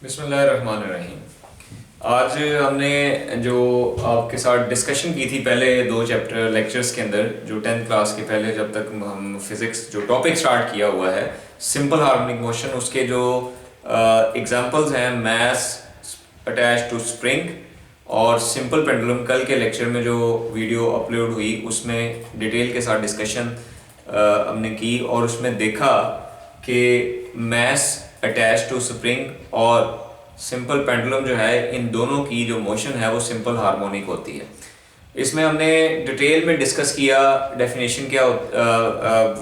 बिस्मिल्लाहिर्रहमानिर्रहीम। आज हमने जो आपके साथ डिस्कशन की थी पहले दो चैप्टर लेक्चर्स के अंदर, जो 10th क्लास के पहले जब तक हम फिज़िक्स जो टॉपिक स्टार्ट किया हुआ है सिंपल हार्मोनिक मोशन, उसके जो एग्जांपल्स हैं मैस अटैच टू स्प्रिंग और सिंपल पेंडुलम, कल के लेक्चर में जो वीडियो अपलोड हुई उसमें डिटेल के साथ डिस्कशन हमने की और उसमें देखा कि मैस अटैच टू स्प्रिंग और सिंपल पेंडुलम जो है, इन दोनों की जो मोशन है वो सिंपल हार्मोनिक होती है। इसमें हमने डिटेल में डिस्कस किया डेफिनेशन क्या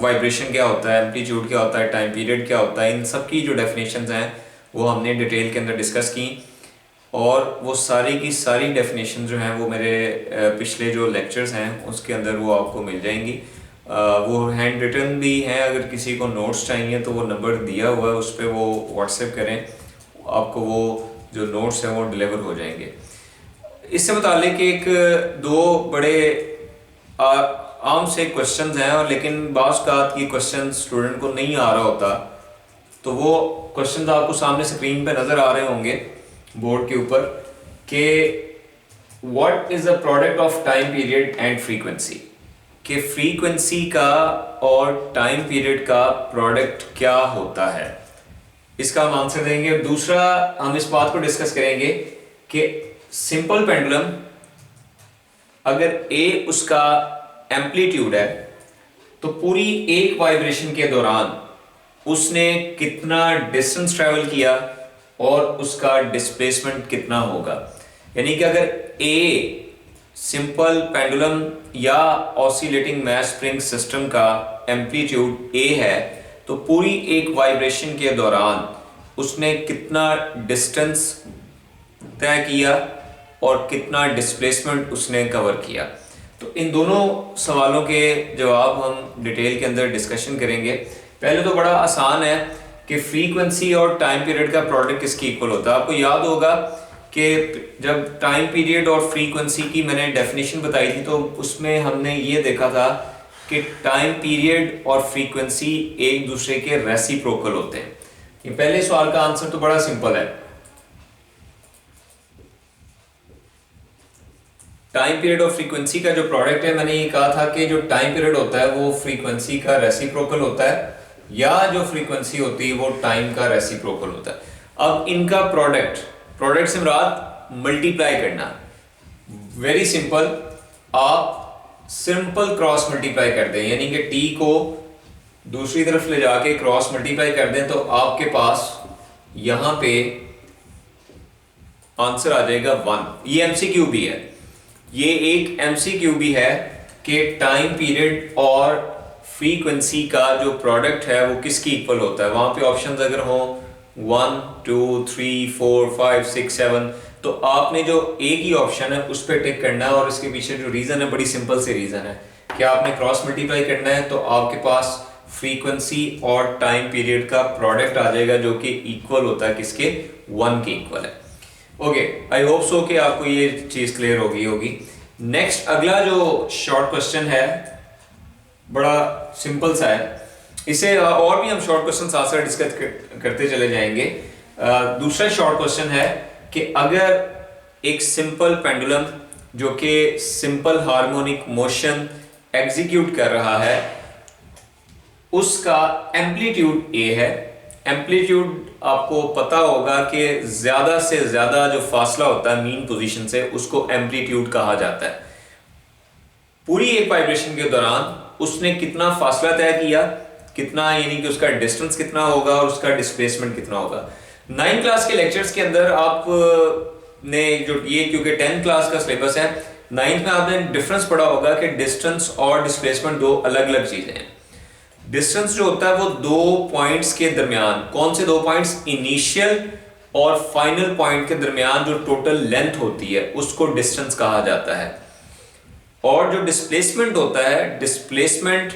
वाइब्रेशन क्या होता है, एम्पलीट्यूड क्या होता है, टाइम पीरियड क्या होता है, इन सब की जो डेफिनेशंस हैं वो हमने डिटेल के अंदर डिस्कस की और वो सारी की सारी डेफिनेशन जो हैं वो मेरे पिछले जो लेक्चर्स हैं उसके अंदर वो आपको मिल जाएंगी। वो हैंड रिटन भी हैं, अगर किसी को नोट्स चाहिए तो वो नंबर दिया हुआ है, उस पर वो व्हाट्सएप करें, आपको वो जो नोट्स हैं वो डिलीवर हो जाएंगे। इससे मुतालिक एक दो बड़े आम से क्वेश्चंस हैं, और लेकिन बाज़ औक़ात की क्वेश्चन स्टूडेंट को नहीं आ रहा होता, तो वो क्वेश्चंस आपको सामने स्क्रीन पे नज़र आ रहे होंगे बोर्ड के ऊपर कि what is the product of time period and frequency, कि फ्रीक्वेंसी का और टाइम पीरियड का प्रोडक्ट क्या होता है, इसका हम आंसर देंगे। दूसरा हम इस बात को डिस्कस करेंगे कि सिंपल पेंडुलम अगर ए उसका एम्पलीट्यूड है तो पूरी एक वाइब्रेशन के दौरान उसने कितना डिस्टेंस ट्रेवल किया और उसका डिस्प्लेसमेंट कितना होगा। यानी कि अगर ए सिंपल पेंडुलम या ऑसिलेटिंग मैस स्प्रिंग सिस्टम का एम्पलीट्यूड ए है तो पूरी एक वाइब्रेशन के दौरान उसने कितना डिस्टेंस तय किया और कितना डिस्प्लेसमेंट उसने कवर किया। तो इन दोनों सवालों के जवाब हम डिटेल के अंदर डिस्कशन करेंगे। पहले तो बड़ा आसान है कि फ्रीक्वेंसी और टाइम पीरियड का प्रोडक्ट किसकी इक्वल होता है। आपको याद होगा कि जब टाइम पीरियड और फ्रीक्वेंसी की मैंने डेफिनेशन बताई थी तो उसमें हमने ये देखा था कि टाइम पीरियड और फ्रीक्वेंसी एक दूसरे के रेसिप्रोकल होते हैं। ये पहले सवाल का आंसर तो बड़ा सिंपल है। टाइम पीरियड और फ्रीक्वेंसी का जो प्रोडक्ट है, मैंने ये कहा था कि जो टाइम पीरियड होता है वो फ्रीक्वेंसी का रेसिप्रोकल होता है, या जो फ्रीक्वेंसी होती है वो टाइम का रेसिप्रोकल होता है। अब इनका प्रोडक्ट से मुराद मल्टीप्लाई करना, वेरी सिंपल। आप सिंपल क्रॉस मल्टीप्लाई कर दें, यानी कि टी को दूसरी तरफ ले जाके क्रॉस मल्टीप्लाई कर दें तो आपके पास यहां पे आंसर आ जाएगा 1। ये एमसीक्यू भी है, ये एक एमसीक्यू भी है कि टाइम पीरियड और फ्रीक्वेंसी का जो प्रोडक्ट है वो किसकी इक्वल होता है। वहां पे ऑप्शंस अगर हो 1 2 3 4 5 6 7, तो आपने जो एक ही ऑप्शन है उस पर टिक करना है। और इसके पीछे जो रीजन है बड़ी सिंपल से रीजन है कि आपने क्रॉस मल्टीप्लाई करना है तो आपके पास फ्रीक्वेंसी और टाइम पीरियड का प्रोडक्ट आ जाएगा जो कि इक्वल होता है किसके, 1 के इक्वल है। ओके, आई होप सो कि आपको ये चीज क्लियर होगी। नेक्स्ट अगला जो शॉर्ट क्वेश्चन है बड़ा सिंपल सा है, इसे और भी हम शॉर्ट क्वेश्चन साथ साथ डिस्कस करते चले जाएंगे। दूसरा शॉर्ट क्वेश्चन है कि अगर एक सिंपल पेंडुलम जो कि सिंपल हार्मोनिक मोशन एग्जीक्यूट कर रहा है, उसका एम्पलीट्यूड ए है। एम्पलीट्यूड आपको पता होगा कि ज्यादा से ज्यादा जो फासला होता है मीन पोजीशन से उसको एम्पलीट्यूड कहा जाता है। पूरी एक वाइब्रेशन के दौरान उसने कितना फासला तय किया, कितना यानी कि उसका डिस्टेंस कितना होगा और उसका डिस्प्लेसमेंट कितना होगा। 9 क्लास के लेक्चर्स के अंदर आपने जो ये, क्योंकि 10 क्लास का सिलेबस है, 9th में आपने डिफरेंस पढ़ा होगा कि डिस्टेंस और डिस्प्लेसमेंट दो अलग अलग चीजें हैं। डिस्टेंस जो होता है वो दो पॉइंट्स के दरमियान, कौन से दो पॉइंट्स, इनिशियल और फाइनल पॉइंट के दरमियान जो टोटल लेंथ होती है उसको डिस्टेंस कहा जाता है। और जो डिस्प्लेसमेंट होता है, डिस्प्लेसमेंट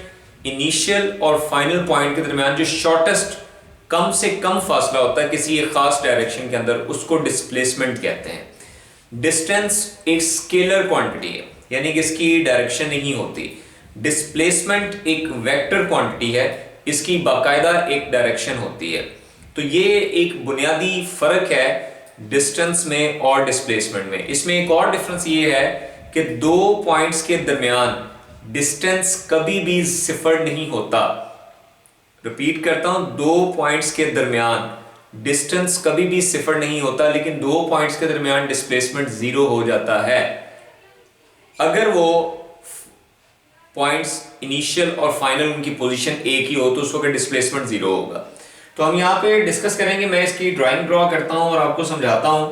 इनिशियल और फाइनल पॉइंट के दरमियान जो शॉर्टेस्ट कम से कम फासला होता है किसी एक खास डायरेक्शन के अंदर, उसको डिस्प्लेसमेंट कहते हैं। डिस्टेंस एक स्केलर क्वांटिटी है, यानी कि इसकी डायरेक्शन नहीं होती। डिस्प्लेसमेंट एक वेक्टर क्वांटिटी है, इसकी बाकायदा एक डायरेक्शन होती है। तो ये एक बुनियादी फर्क है डिस्टेंस में और डिस्प्लेसमेंट में। इसमें एक और डिफरेंस ये है कि दो पॉइंट्स के दरमियान डिस्टेंस कभी भी सिफर नहीं होता। रिपीट करता हूं, दो पॉइंट्स के दरमियान डिस्टेंस कभी भी सिफर नहीं होता, लेकिन दो पॉइंट्स के दरमियान डिस्प्लेसमेंट जीरो हो जाता है। अगर वो पॉइंट्स इनिशियल और फाइनल उनकी पोजीशन एक ही हो तो उस वक्त डिस्प्लेसमेंट जीरो होगा। तो हम यहां पे डिस्कस करेंगे, मैं इसकी ड्राइंग ड्रॉ करता हूं और आपको समझाता हूं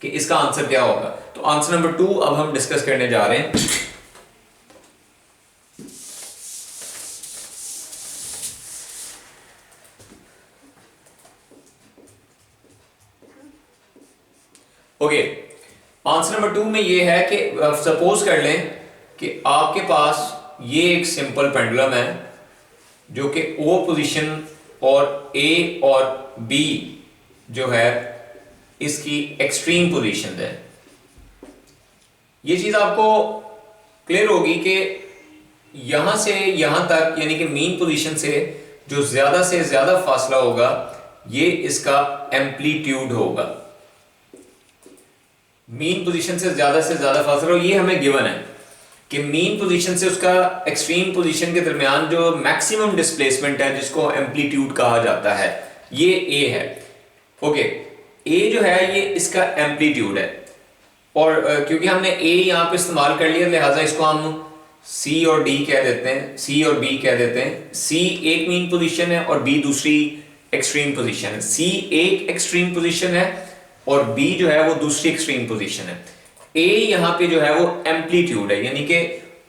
कि इसका आंसर क्या होगा। तो आंसर नंबर 2 अब हम डिस्कस करने जा रहे हैं। ओके, आंसर नंबर 2 में ये है कि सपोज कर लें कि आपके पास ये एक सिंपल पेंडुलम है जो कि ओ पोजीशन और ए और बी जो है इसकी एक्सट्रीम पोजीशन है। ये चीज आपको क्लियर होगी कि यहां से यहां तक यानी कि मीन पोजीशन से ज्यादा फासला होगा, ये इसका एम्पलीट्यूड होगा। मीन पोजीशन से ज्यादा फासला, ये हमें गिवन है कि मीन पोजीशन से उसका एक्सट्रीम पोजीशन के दरमियान जो मैक्सिमम डिस्प्लेसमेंट है जिसको एम्पलीट्यूड कहा जाता है, ये ए है। ओके, ए जो है ये इसका एम्पलीट्यूड है और क्योंकि हमने ए यहां पे इस्तेमाल कर लिया लिहाजा इसको हम सी और डी कह देते हैं, सी और बी कह देते हैं। सी एक मीन पोजीशन है और बी दूसरी एक्सट्रीम पोजीशन है। सी एक एक्सट्रीम पोजीशन है और बी जो है वो दूसरी एक्सट्रीम पोजीशन है। ए यहां पे जो है वो एम्पलीट्यूड है, यानी कि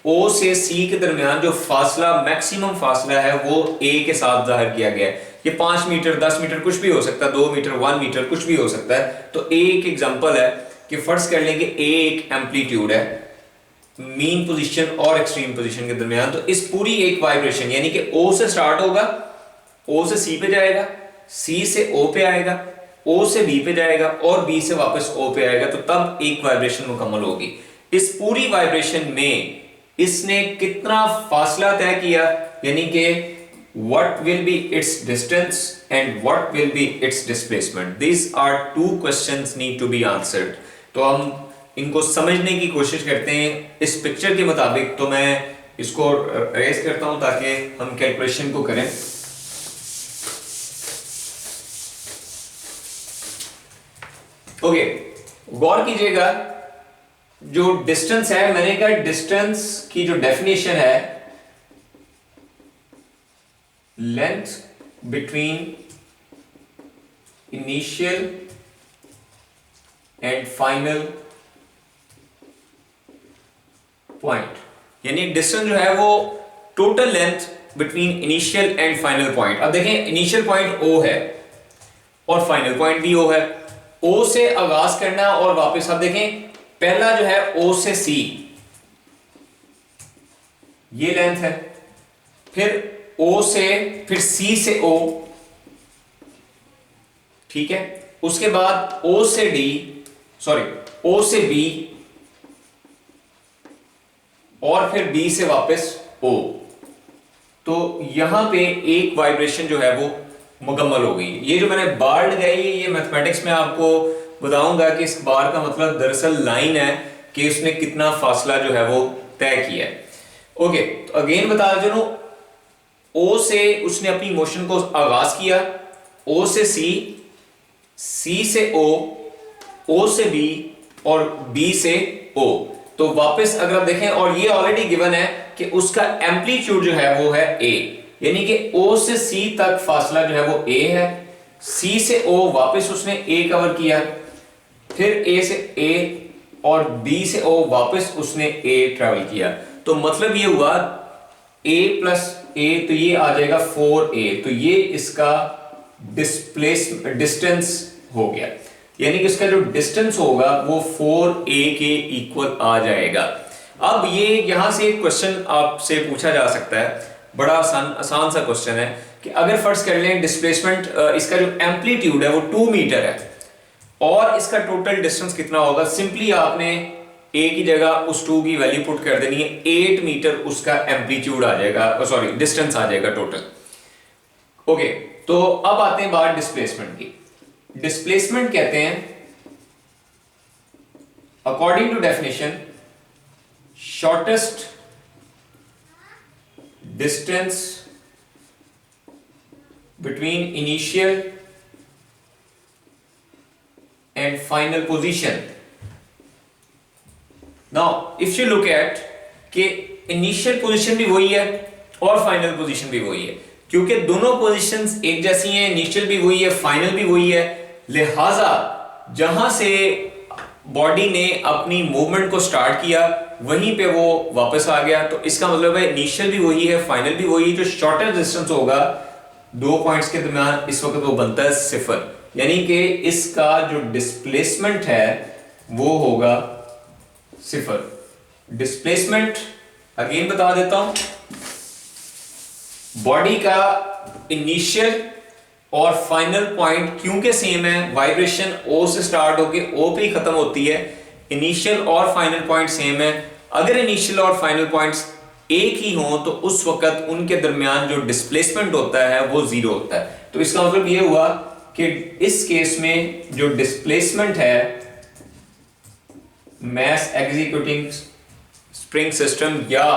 ओ से सी के दरमियान जो फासला मैक्सिमम फासला है वो ए के साथ जाहिर किया गया है। ये 5 मीटर 10 मीटर कुछ भी हो सकता है, 2 मीटर 1 मीटर कुछ भी हो सकता है। तो ए एक एग्जांपल है कि फर्ज कर लें कि ए एक एम्पलीट्यूड है मीन पोजीशन और एक्सट्रीम पोजीशन के दरमियान। तो इस पूरी एक वाइब्रेशन यानी कि ओ से स्टार्ट होगा, ओ से सी पे जाएगा, सी से ओ पे आएगा, ओ से बी पे जाएगा और बी से वापस ओ पे आएगा, तो तब एक वाइब्रेशन मुकम्मल होगी। इस पूरी वाइब्रेशन में इसने कितना फासला तय किया, यानी कि what will be its distance and what will be its displacement. These are two questions need to be answered. तो हम इनको समझने की कोशिश करते हैं इस पिक्चर के मुताबिक। तो मैं इसको रेज करता हूं ताकि हम कैलकुलेशन को करें। ओके, गौर कीजिएगा, जो डिस्टेंस है, मैंने कहा डिस्टेंस की जो डेफिनेशन है, length between initial and final point, यानी डिस्टेंस जो है वो total length between initial and final point. अब देखें, इनिशियल पॉइंट ओ है और फाइनल पॉइंट भी ओ है। ओ से आगाज करना और वापस, अब देखें पहला जो है ओ से सी, ये लेंथ है, फिर ओ से, फिर सी से ओ, ठीक है, उसके बाद ओ से डी, सॉरी ओ से बी और फिर बी से वापस ओ। तो यहां पे एक वाइब्रेशन जो है वो मुकम्मल हो गई। ये जो मैंने बार लगाई है, ये मैथमेटिक्स में आपको बताऊंगा कि इस बार का मतलब दरअसल लाइन है कि उसने कितना फासला जो है वो तय किया है। ओके, तो अगेन बता चलूं, ओ से उसने अपनी मोशन को आगाज किया, ओ से सी, सी से ओ से बी और बी से ओ। तो वापस अगर आप देखें, और ये ऑलरेडी गिवन है कि उसका एम्पलीट्यूड जो है वो है ए, यानी कि ओ से सी तक फासला जो है वो ए है, सी से ओ वापस उसने ए कवर किया, फिर ए से ए और बी से ओ वापस उसने ए ट्रेवल किया। तो मतलब ये हुआ a प्लस ए, तो ये आ जाएगा 4a। तो ये इसका डिस्टेंस हो गया, यानी कि इसका जो डिस्टेंस होगा वो 4a के इक्वल आ जाएगा। अब ये यहां से एक क्वेश्चन आपसे पूछा जा सकता है, बड़ा आसान सा क्वेश्चन है कि अगर फर्ज कर लें डिस्प्लेसमेंट, इसका जो एम्पलीट्यूड है वो 2 मीटर है और इसका टोटल डिस्टेंस कितना होगा। सिंपली आपने ए की जगह उस 2 की वैल्यू पुट कर देनी है, 8 मीटर उसका एम्पलीट्यूड आ जाएगा, सॉरी डिस्टेंस आ जाएगा टोटल। ओके, तो अब आते हैं बात डिस्प्लेसमेंट की। डिस्प्लेसमेंट कहते हैं according to definition shortest distance between initial and final position. Now if you look at कि इनिशियल पोजीशन भी वही है और फाइनल पोजीशन भी वही है, क्योंकि दोनों पोजीशंस एक जैसी हैं, इनिशियल भी वही है, फाइनल भी वही है, लिहाजा जहां से बॉडी ने अपनी मूवमेंट को स्टार्ट किया वहीं पे वो वापस आ गया। तो इसका मतलब है इनिशियल भी वही है, फाइनल भी वही है। जो शॉर्टेस्ट डिस्टेंस होगा दो पॉइंट्स के दरमियान इस वक्त वो बनता है 0, यानी कि इसका जो डिस्प्लेसमेंट है वो होगा 0। डिस्प्लेसमेंट अगेन बता देता हूं, बॉडी का इनिशियल और फाइनल पॉइंट क्योंकि सेम है, वाइब्रेशन O से स्टार्ट होकर O पे ही खत्म होती है, इनिशियल और फाइनल पॉइंट सेम है। अगर इनिशियल और फाइनल पॉइंट्स एक ही हों तो उस वक्त उनके दरमियान जो डिस्प्लेसमेंट होता है वो 0 होता है। तो इसका मतलब ये हुआ कि इस केस में जो डिस्प्लेसमेंट है मास एग्जीक्यूटिंग स्प्रिंग सिस्टम या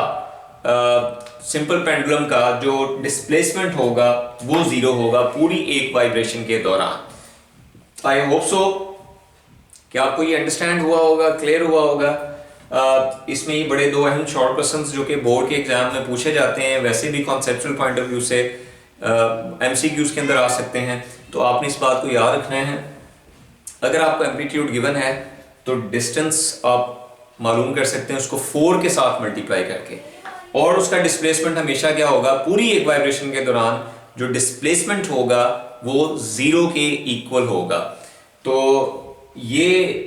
सिंपल पेंडुलम का जो डिस्प्लेसमेंट होगा वो 0 होगा पूरी एक वाइब्रेशन के दौरान। आई होप सो कि आपको ये अंडरस्टैंड हुआ होगा, क्लियर हुआ होगा। इसमें ही बड़े दो अहम शॉर्ट क्वेश्चंस जो कि बोर्ड के एग्जाम में पूछे जाते हैं, वैसे भी कॉन्सेप्चुअल पॉइंट ऑफ व्यू से एमसीक्यूज के अंदर आ सकते हैं, तो आपने इस बात को याद रखना है। अगर आपको एम्पलीट्यूड गिवन है तो डिस्टेंस आप मालूम कर सकते हैं उसको 4 के साथ मल्टीप्लाई करके, और उसका डिस्प्लेसमेंट हमेशा क्या होगा, पूरी एक वाइब्रेशन के दौरान जो डिस्प्लेसमेंट होगा वो 0 के इक्वल होगा। तो ये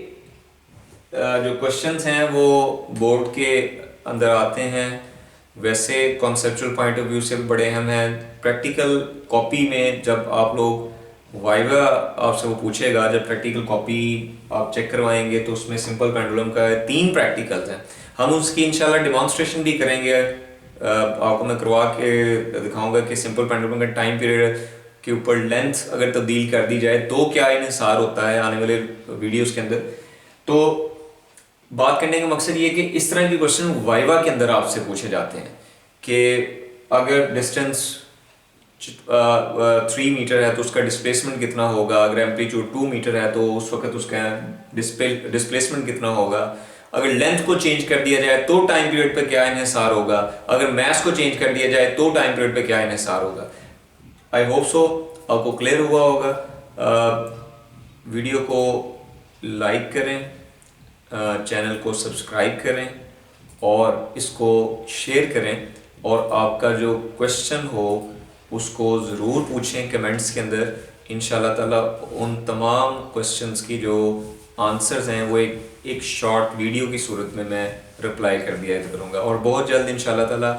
जो क्वेश्चंस हैं वो बोर्ड के अंदर आते हैं, वैसे कॉन्सेप्चुअल पॉइंट ऑफ व्यू से भी बड़े अहम हैं। प्रैक्टिकल कॉपी में जब आप लोग वाइवा आपसे वो पूछेगा, जब प्रैक्टिकल कॉपी आप चेक करवाएंगे तो उसमें सिंपल पेंडुलम का 3 प्रैक्टिकल्स हैं, हम उसकी इंशाल्लाह डिमॉन्स्ट्रेशन भी करेंगे। आपको मैं करवा के दिखाऊंगा कि सिंपल पेंडुलम का टाइम पीरियड के ऊपर लेंथ अगर तब्दील कर दी जाए तो क्या इन्हिसार होता है आने वाले वीडियोस के अंदर। तो बात करने का मकसद ये कि इस तरह के क्वेश्चन वाइवा के अंदर आपसे पूछे जाते हैं कि अगर डिस्टेंस 3 मीटर है तो उसका डिस्प्लेसमेंट कितना होगा, अगर एम्पलीट्यूड 2 मीटर है तो उस वक्त उसका डिस्प्लेसमेंट कितना होगा, अगर लेंथ को चेंज कर दिया जाए तो टाइम पीरियड पे क्या इन्हिसार होगा, अगर मास को चेंज कर दिया जाए तो टाइम पीरियड पे क्या इन्हिसार होगा। आई होप सो आपको क्लियर हुआ होगा। वीडियो को लाइक करें, चैनल को सब्सक्राइब करें और इसको शेयर करें, और आपका जो क्वेश्चन हो उसको ज़रूर पूछें कमेंट्स के अंदर। इंशाल्लाह ताला उन तमाम क्वेश्चंस की जो आंसर्स हैं वो एक शॉर्ट वीडियो की सूरत में मैं रिप्लाई कर दिया करूँगा, और बहुत जल्द इंशाल्लाह ताला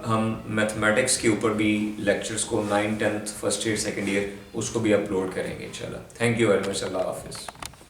हम मैथमेटिक्स के ऊपर भी लेक्चर्स को 9th 10th first year second year उसको भी अपलोड करेंगे इंशाल्लाह। Thank you very much. अल्लाह हाफिज़।